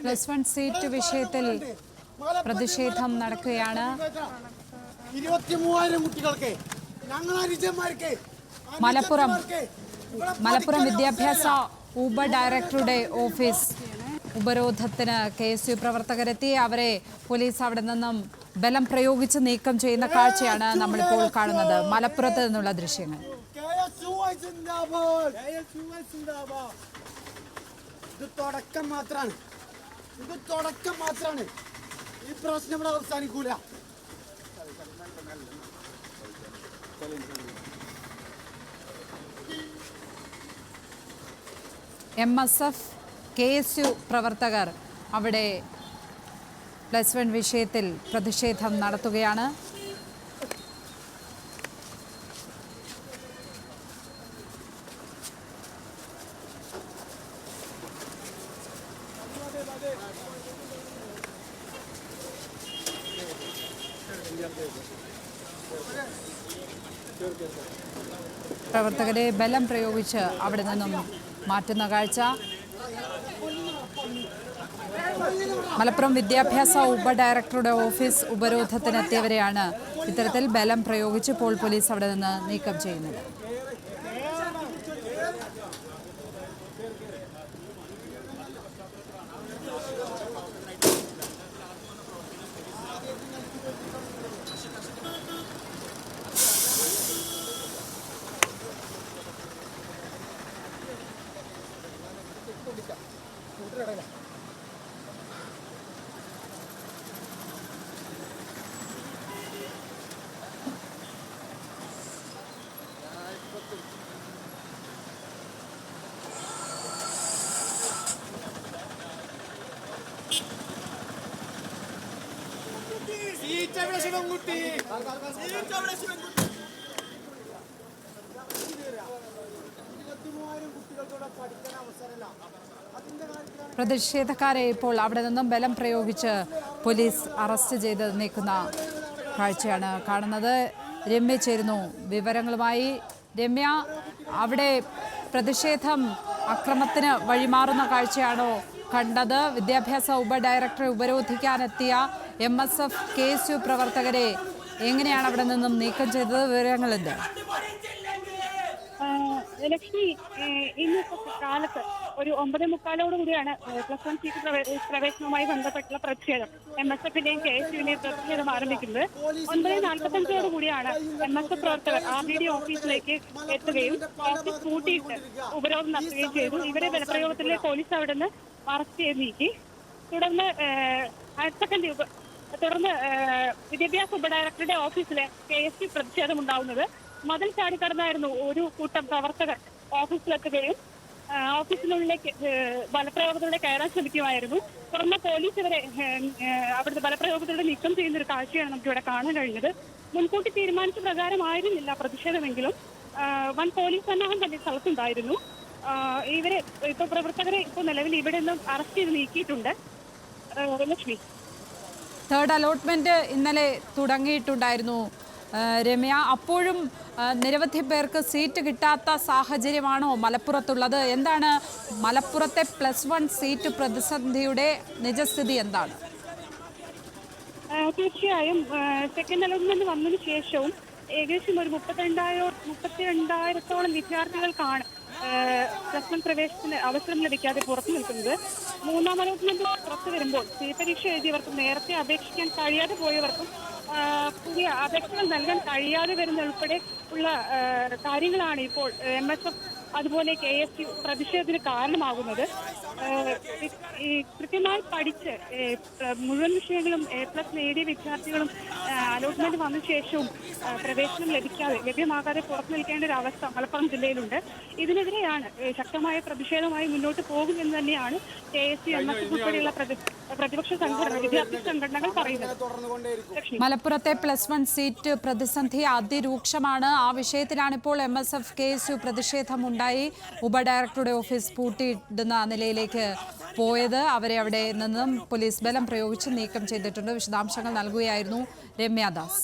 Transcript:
Plus one seat വിഷയത്തിൽ പ്രതിഷേധം നടക്കുകയാണ്. മലപ്പുറം വിദ്യാഭ്യാസ ഉപഡയറക്ടറുടെ ഓഫീസ് ഉപരോധത്തിന് KSU പ്രവർത്തകരെത്തി. അവരെ പോലീസ് അവിടെ നിന്നും ബലം പ്രയോഗിച്ച് നീക്കം ചെയ്യുന്ന കാഴ്ചയാണ് നമ്മളിപ്പോൾ കാണുന്നത്. മലപ്പുറത്ത് നിന്നുള്ള ദൃശ്യങ്ങൾ. തുടക്കം മാത്രമാണ്, ഈ പ്രശ്നം ഇവിടെ അവസാനിക്കൂല. MSF KSU പ്രവർത്തകർ അവിടെ പ്ലസ് വൺ വിഷയത്തിൽ പ്രതിഷേധം നടത്തുകയാണ്. പ്രവർത്തകരെ ബലം പ്രയോഗിച്ച് അവിടെ നിന്നും മാറ്റുന്ന കാഴ്ച. മലപ്പുറം വിദ്യാഭ്യാസ ഉപഡയറക്ടറുടെ ഓഫീസ് ഉപരോധത്തിനെത്തിയവരെയാണ് ഇത്തരത്തിൽ ബലം പ്രയോഗിച്ച് ഇപ്പോൾ പോലീസ് അവിടെ നിന്ന് നീക്കം ചെയ്യുന്നത്. പ്രതിഷേധക്കാരെ ഇപ്പോൾ അവിടെ നിന്നും ബലം പ്രയോഗിച്ച് പോലീസ് അറസ്റ്റ് ചെയ്ത് നീക്കുന്ന കാഴ്ചയാണ് കാണുന്നത്. രമ്യ ചേരുന്നു വിവരങ്ങളുമായി. രമ്യ, അവിടെ പ്രതിഷേധം അക്രമത്തിന് വഴിമാറുന്ന കാഴ്ചയാണോ കണ്ടത്? വിദ്യാഭ്യാസ ഉപഡയറക്ടറെ ഉപരോധിക്കാനെത്തിയ MSF KSU പ്രവർത്തകരെ എങ്ങനെയാണ് അവിടെ നിന്നും നീക്കം ചെയ്തത്? വിവരങ്ങളുണ്ട്. ലക്ഷ്മി, ഇന്നത്തെ കാലത്ത് ഒരു 9:45 കൂടിയാണ് പ്ലസ് വൺ സീറ്റ് പ്രവേശനവുമായി ബന്ധപ്പെട്ടുള്ള പ്രതിഷേധം MSFന്റെയും KSUവിന്റെയും പ്രതിഷേധം ആരംഭിക്കുന്നത്. 9:45 കൂടിയാണ് MSF പ്രവർത്തകർ RDD ഓഫീസിലേക്ക് എത്തുകയും ഓഫീസ് പൂട്ടിയിട്ട് ഉപരോധം നടത്തുകയും ചെയ്തു. ഇവരെ ബലപ്രയോഗത്തിലെ പോലീസ് അവിടെ നിന്ന് അറസ്റ്റ് ചെയ്ത് നീക്കി. തുടർന്ന് വിദ്യാഭ്യാസ ഉപഡയറക്ടറുടെ ഓഫീസിലെ KSU പ്രതിഷേധം ഉണ്ടാവുന്നത്. മതിൽ ചാടിക്കടന്നായിരുന്നു ഒരു കൂട്ടം പ്രവർത്തകർ ഓഫീസിലെത്തുകയും ഓഫീസിനുള്ളിലേക്ക് ബലപ്രയോഗത്തിലൂടെ കയറാൻ ശ്രമിക്കുമായിരുന്നു. തുടർന്ന് പോലീസ് ഇവരെ അവിടുത്തെ ബലപ്രയോഗത്തിലൂടെ നീക്കം ചെയ്യുന്ന ഒരു കാഴ്ചയാണ് നമുക്കിവിടെ കാണാൻ കഴിഞ്ഞത്. മുൻകൂട്ടി തീരുമാനിച്ച പ്രകാരമായിരുന്നില്ല പ്രതിഷേധമെങ്കിലും വൻ പോലീസ് സന്നാഹം തന്നെ സ്ഥലത്തുണ്ടായിരുന്നു. ഇവരെ ഇപ്പൊ പ്രവർത്തകരെ ഇപ്പോൾ നിലവിൽ ഇവിടെ നിന്നും അറസ്റ്റ് ചെയ്ത് നീക്കിയിട്ടുണ്ട്. ലക്ഷ്മി, തേർഡ് അലോട്ട്മെന്റ് ഇന്നലെ തുടങ്ങിയിട്ടുണ്ടായിരുന്നു രമ്യ. അപ്പോഴും നിരവധി പേർക്ക് സീറ്റ് കിട്ടാത്ത സാഹചര്യമാണോ മലപ്പുറത്തുള്ളത്? എന്താണ് മലപ്പുറത്തെ പ്ലസ് വൺ സീറ്റ് പ്രതിസന്ധിയുടെ നിജസ്ഥിതി എന്താണ്? തീർച്ചയായും സെക്കൻഡ് അലോട്ട്മെന്റ് വന്നതിന് ശേഷവും ഏകദേശം ഒരു 32,000-ഓളം വിദ്യാർത്ഥികൾക്കാണ് പ്ലസ് വൺ പ്രവേശനത്തിന് അവസരം ലഭിക്കാതെ പുറത്തു നിൽക്കുന്നത്. മൂന്നാം അലോട്ട്മെന്റ് പുറത്തു വരുമ്പോൾ പരീക്ഷ എഴുതിയവർക്കും നേരത്തെ അപേക്ഷിക്കാൻ കഴിയാതെ പോയവർക്കും പുതിയ അപേക്ഷകൾ നൽകാൻ കഴിയാതെ വരുന്ന ഉൾപ്പെടെ ഉള്ള കാര്യങ്ങളാണ് ഇപ്പോൾ MSF അതുപോലെ KSU പ്രതിഷേധത്തിന് കാരണമാകുന്നത്. കൃത്യമായി പഠിച്ച് മുഴുവൻ വിഷയങ്ങളും A+ നേടിയ വിദ്യാർത്ഥികളും അലോട്ട്മെന്റ് വന്ന ശേഷവും പ്രവേശനം ലഭ്യമാകാതെ പുറത്തു നിൽക്കേണ്ട ഒരു അവസ്ഥ മലപ്പുറം ജില്ലയിലുണ്ട്. ഇതിനെതിരെയാണ് ശക്തമായ പ്രതിഷേധമായി മുന്നോട്ട് പോകുമെന്ന് തന്നെയാണ് KSU MSF ഉൾപ്പെടെയുള്ള പ്രതിപക്ഷ സംഘടന വിദ്യാർത്ഥി സംഘടനകൾ പറയുന്നത്. മലപ്പുറത്തെ പ്ലസ് വൺ സീറ്റ് പ്രതിസന്ധി അതിരൂക്ഷമാണ്. ആ വിഷയത്തിലാണ് ഇപ്പോൾ MSF KSU പ്രതിഷേധമുണ്ടായി ഉപഡയറക്ടറുടെ ഓഫീസ് പൂട്ടിയിടുന്ന നിലയിലേക്ക് പോയത്. അവരെ അവിടെ നിന്നും പോലീസ് ബലം പ്രയോഗിച്ച് നീക്കം ചെയ്തിട്ടുണ്ട്. വിശദാംശങ്ങൾ നൽകുകയായിരുന്നു രമ്യാദാസ്.